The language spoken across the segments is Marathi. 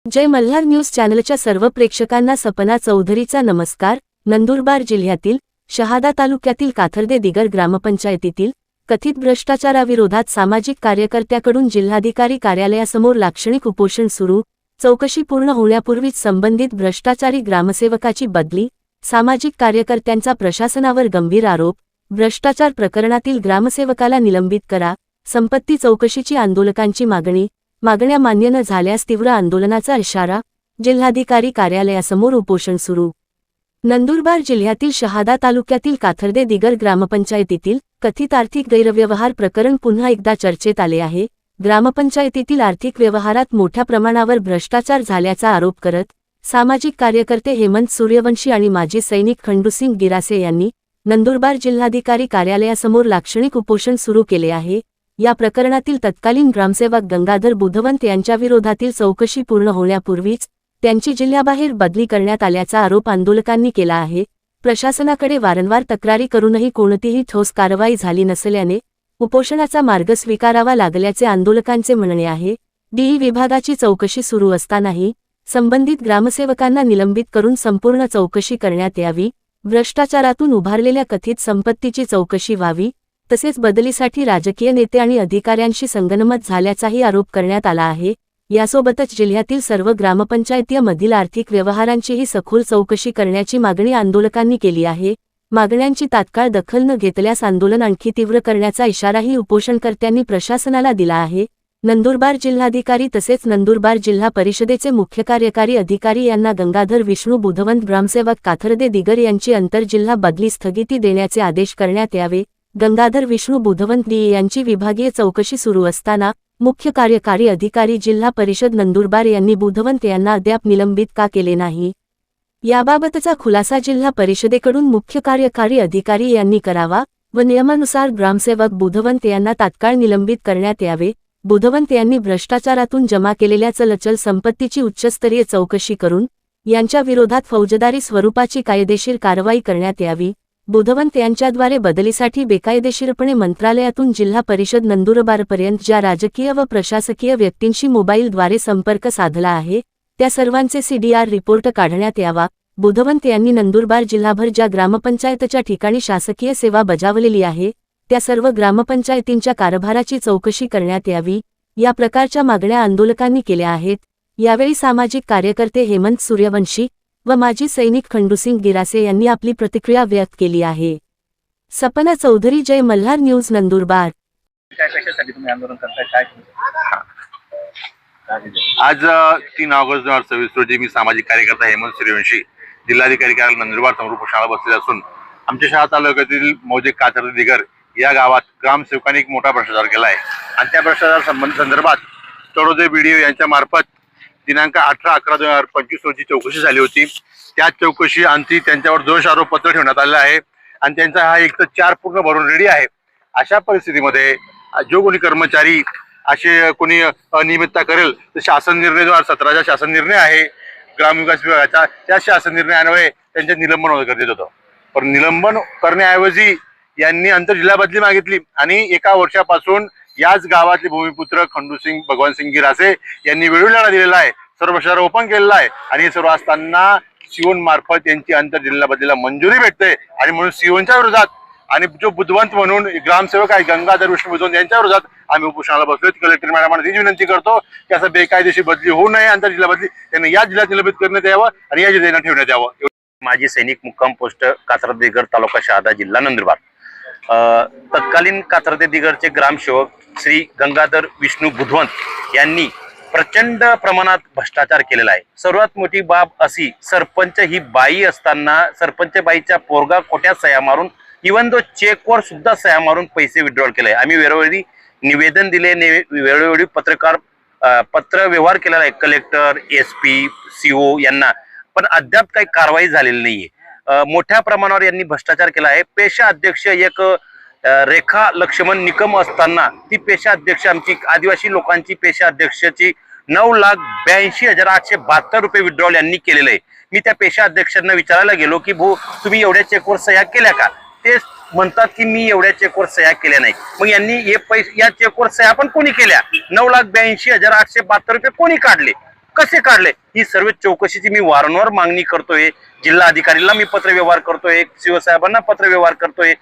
जय मल्हार न्यूज चॅनलच्या सर्व प्रेक्षकांना सपना चौधरीचा नमस्कार। नंदुरबार जिल्ह्यातील शहादा तालुक्यातील काथर्डे दिगर ग्रामपंचायतीतील कथित भ्रष्टाचाराविरोधात सामाजिक कार्यकर्त्याकडून जिल्हाधिकारी कार्यालयासमोर लाक्षणिक उपोषण सुरू। चौकशी पूर्ण होण्यापूर्वीच संबंधित भ्रष्टाचारी ग्रामसेवकाची बदली। सामाजिक कार्यकर्त्यांचा प्रशासनावर गंभीर आरोप। भ्रष्टाचार प्रकरणातील ग्रामसेवकाला निलंबित करा। संपत्ती चौकशीची आंदोलकांची मागण्या मान्य न झाल्यास तीव्र आंदोलनाचा इशारा। जिल्हाधिकारी कार्यालयासमोर उपोषण सुरू। नंदुरबार जिल्ह्यातील शहादा तालुक्यातील काथर्डे दिगर ग्रामपंचायतीतील कथित आर्थिक गैरव्यवहार प्रकरण पुन्हा एकदा चर्चेत आले आहे। ग्रामपंचायतीतील आर्थिक व्यवहारात मोठ्या प्रमाणावर भ्रष्टाचार झाल्याचा आरोप करत सामाजिक कार्यकर्ते हेमंत सूर्यवंशी आणि माजी सैनिक खंडूसिंग गिरासे यांनी नंदुरबार जिल्हाधिकारी कार्यालयासमोर लाक्षणिक उपोषण सुरू केले आहे। या प्रकरणातील तत्कालीन ग्रामसेवक गंगाधर बुधवंत यांच्या विरोधातील चौकशी पूर्ण होण्यापूर्वीच त्यांची जिल्ह्याबाहेर बदली करण्यात आल्याचा आरोप आंदोलकांनी केला आहे। प्रशासनाकडे वारंवार तक्रारी करूनही कोणतीही ठोस कारवाई झाली नसल्याने उपोषणाचा मार्ग स्वीकारावा लागल्याचे आंदोलकांचे म्हणणे आहे। डीई विभागाची चौकशी सुरू असतानाही संबंधित ग्रामसेवकांना निलंबित करून संपूर्ण चौकशी करण्यात यावी। भ्रष्टाचारातून उभारलेल्या कथित संपत्तीची चौकशी व्हावी। तसेच बदलीसाठी राजकीय नेते आणि अधिकाऱ्यांशी संगनमत झाल्याचाही आरोप करण्यात आला आहे। यासोबतच जिल्ह्यातील सर्व ग्रामपंचायतीमधील आर्थिक व्यवहारांचीही सखोल चौकशी करण्याची मागणी आंदोलकांनी केली आहे। मागण्यांची तात्काळ दखल न घेतल्यास आंदोलन आणखी तीव्र करण्याचा इशाराही उपोषणकर्त्यांनी प्रशासनाला दिला आहे। नंदुरबार जिल्हाधिकारी तसेच नंदुरबार जिल्हा परिषदेचे मुख्य कार्यकारी अधिकारी यांना गंगाधर विष्णू बुधवंत ग्रामसेवक काथर्डे दिगर यांची आंतरजिल्हा बदली स्थगिती देण्याचे आदेश करण्यात यावे। गंगाधर विष्णू बुधवंत डी यांची विभागीय चौकशी सुरू असताना मुख्य कार्यकारी अधिकारी जिल्हा परिषद नंदुरबार यांनी बुधवंत यांना अद्याप निलंबित का केले नाही, याबाबतचा खुलासा जिल्हा परिषदेकडून मुख्य कार्यकारी अधिकारी यांनी करावा व नियमानुसार ग्रामसेवक बुधवंत यांना तात्काळ निलंबित करण्यात यावे। बुधवंत यांनी भ्रष्टाचारातून जमा केलेल्या चलचल संपत्तीची उच्चस्तरीय चौकशी करून यांच्या विरोधात फौजदारी स्वरूपाची कायदेशीर कारवाई करण्यात यावी। बुधवंत यांच्याद्वारे बदलीसाठी बेकायदेशीरपणे मंत्रालयातून जिल्हा परिषद नंदुरबारपर्यंत ज्या राजकीय व प्रशासकीय व्यक्तींशी मोबाईलद्वारे संपर्क साधला आहे त्या सर्वांचे CDR रिपोर्ट काढण्यात यावा। बुधवंत यांनी नंदुरबार जिल्हाभर ज्या ग्रामपंचायतच्या ठिकाणी शासकीय सेवा बजावलेली आहे त्या सर्व ग्रामपंचायतींच्या कारभाराची चौकशी करण्यात यावी। या प्रकारच्या मागण्या आंदोलकांनी केल्या आहेत। यावेळी सामाजिक कार्यकर्ते हेमंत सूर्यवंशी व माजी सैनिक खंडूसिंग गिरासे यांनी आपली प्रतिक्रिया व्यक्त केली आहे। सपना चौधरी, जय मल्हार न्यूज, नंदुरबार। आज 3 ऑगस्ट 2026 रोजी मी सामाजिक कार्यकर्ता हेमंत सूर्यवंशी जिल्हाधिकारी कार्यालय नंदुरबार समोर उपोषणाला बसलेले असून आमच्या शहादा तालुक्यातील मौजे काथर्डे दिगर या गावात ग्रामसेवकांनी एक मोठा भ्रष्टाचार केला आहे आणि त्या भ्रष्टाचार संदर्भात तळोदे BDO यांच्या मार्फत दिनांक 18/11/2025 रोजी चौकशी झाली होती। त्या चौकशी अंती त्यांच्यावर दोष आरोपपत्र ठेवण्यात आले आहे आणि त्यांचा हा 1 तर 4 पूर्ण भरून रेडी आहे। अशा परिस्थितीमध्ये जो कोणी कर्मचारी असे कोणी अनियमितता करेल तर शासन निर्णय 2017चा शासन निर्णय आहे ग्रामविकास विभागाचा, त्या शासन निर्णयान्वये त्यांचे निलंबन होणं गरजेचं होतं। पण निलंबन करण्याऐवजी यांनी आंतरजिल्हा बदली मागितली आणि 1 वर्षापासून याच गावातले भूमिपुत्र खंडूसिंग भगवानसिंग गिरासे यांनी वेळोवेळी दिलेला आहे, सर्व शहर ओपन केलेला आहे आणि हे सर्व असताना सीओन मार्फत यांची आंतरजिल्हा बदलीला मंजुरी भेटते आणि म्हणून सीओनच्या विरोधात आणि जो बुधवंत म्हणून ग्रामसेवक आहे गंगाधर विष्णू बुधवंत यांच्या विरोधात आम्ही उपोषणाला बसलोय। कलेक्टर मॅडमांना ही विनंती करतो की असं बेकायदेशीर बदली होऊ नये, आंतरजिल्हा बदली त्यांनी या जिल्ह्यात निलंबित करण्यात यावं आणि या जिल्ह्यात ठेवण्यात यावं। माजी सैनिक मुक्काम पोस्ट काथर्डे दिगर तालुका शहादा जिल्हा नंदुरबार। तत्कालीन काथर्डे दिगरचे ग्रामसेवक श्री गंगाधर विष्णू बुधवंत यांनी प्रचंड प्रमाणात भ्रष्टाचार केलेला आहे। सर्वात मोठी बाब अशी, सरपंच ही बाई असताना सरपंच बाईच्या पोरगा खोट्या सह्या मारून इवन दो चेकवर सुद्धा सह्या मारून पैसे विड्रॉल केले। आम्ही वेळोवेळी निवेदन दिले, वेळोवेळी पत्र व्यवहार केलेला आहे कलेक्टर, SP, CO यांना, पण अद्याप काही कारवाई झालेली नाहीये। मोठ्या प्रमाणावर यांनी भ्रष्टाचार केला आहे। पेशा अध्यक्ष एक रेखा लक्ष्मण निकम असताना ती पेशा अध्यक्ष आमची आदिवासी लोकांची पेशा अध्यक्षाची 9,82,872 रुपये विड्रॉल यांनी केलेलं आहे। मी त्या पेशा अध्यक्षांना विचारायला गेलो की भाऊ तुम्ही एवढ्या चेकवर सह्या केल्या का? ते म्हणतात की मी एवढ्या चेकवर सह्या केल्या नाही. मग यांनी हे पैसे या चेकवर सह्या पण कोणी केल्या? 9,82,872 रुपये कोणी काढले, कसे काढले? ही सर्व चौकशीची मी वारंवार मागणी करतोय. जिल्हा अधिकारीला मी पत्रव्यवहार करतोय, शिवसाहेबांना पत्रव्यवहार करतोय.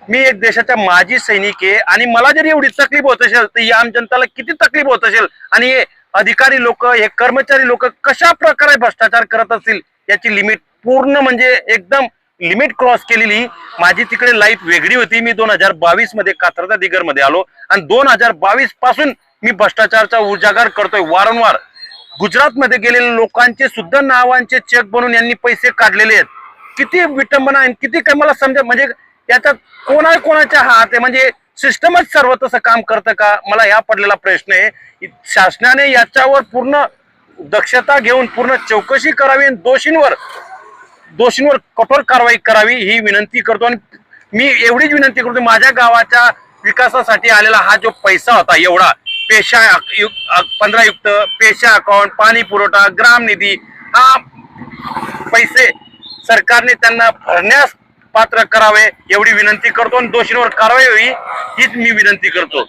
मी एक देशाचा माजी सैनिक आहे आणि मला जर एवढी तकलीफ होत असेल तर या आम जनताला किती तकलीफ होत असेल. आणि हे अधिकारी लोक, हे कर्मचारी लोक कशा प्रकारे भ्रष्टाचार करत असतील याची लिमिट पूर्ण म्हणजे एकदम लिमिट क्रॉस केलेली. माझी तिकडे लाईफ वेगळी होती. मी 2022 मध्ये कात्रज दिगर मध्ये आलो आणि 2022 पासून मी भ्रष्टाचाराचा उजागर करतोय वारंवार. गुजरात मध्ये गेलेल्या लोकांचे सुद्धा नावांचे चेक बनवून यांनी पैसे काढलेले आहेत. किती विटंबना आहे, किती काय मला समजा. म्हणजे याच्यात कोणाच्या हात आहे? म्हणजे सिस्टमच सर्व तसं काम करतं का? मला या पडलेला प्रश्न आहे. शासनाने याच्यावर पूर्ण दक्षता घेऊन पूर्ण चौकशी करावी आणि दोषींवर कठोर कारवाई करावी ही विनंती करतो. आणि मी एवढीच विनंती करतो, माझ्या गावाच्या विकासासाठी आलेला हा जो पैसा होता एवढा, पेशा 15 युक्त पेशा अकाउंट, पाणी पुरवठा, ग्राम निधी, हा पैसे सरकारने त्यांना भरण्यास पात्र करावे एवढी विनंती करतो आणि दोषींवर कारवाई व्हावी हीच मी विनंती करतो.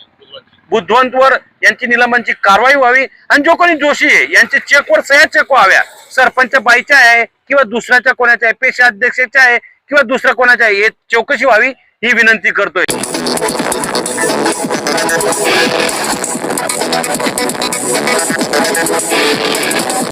बुद्धवंतवर यांची निलंबनाची कारवाई व्हावी आणि जो कोणी दोषी आहे यांचे चेकवर सह्या चेक व्हाव्या. सरपंच बाईच्या आहे किंवा दुसऱ्याच्या कोणाच्या आहे, पेशा अध्यक्षाच्या आहे किंवा दुसऱ्या कोणाच्या आहे, हे चौकशी व्हावी ही विनंती करतोय.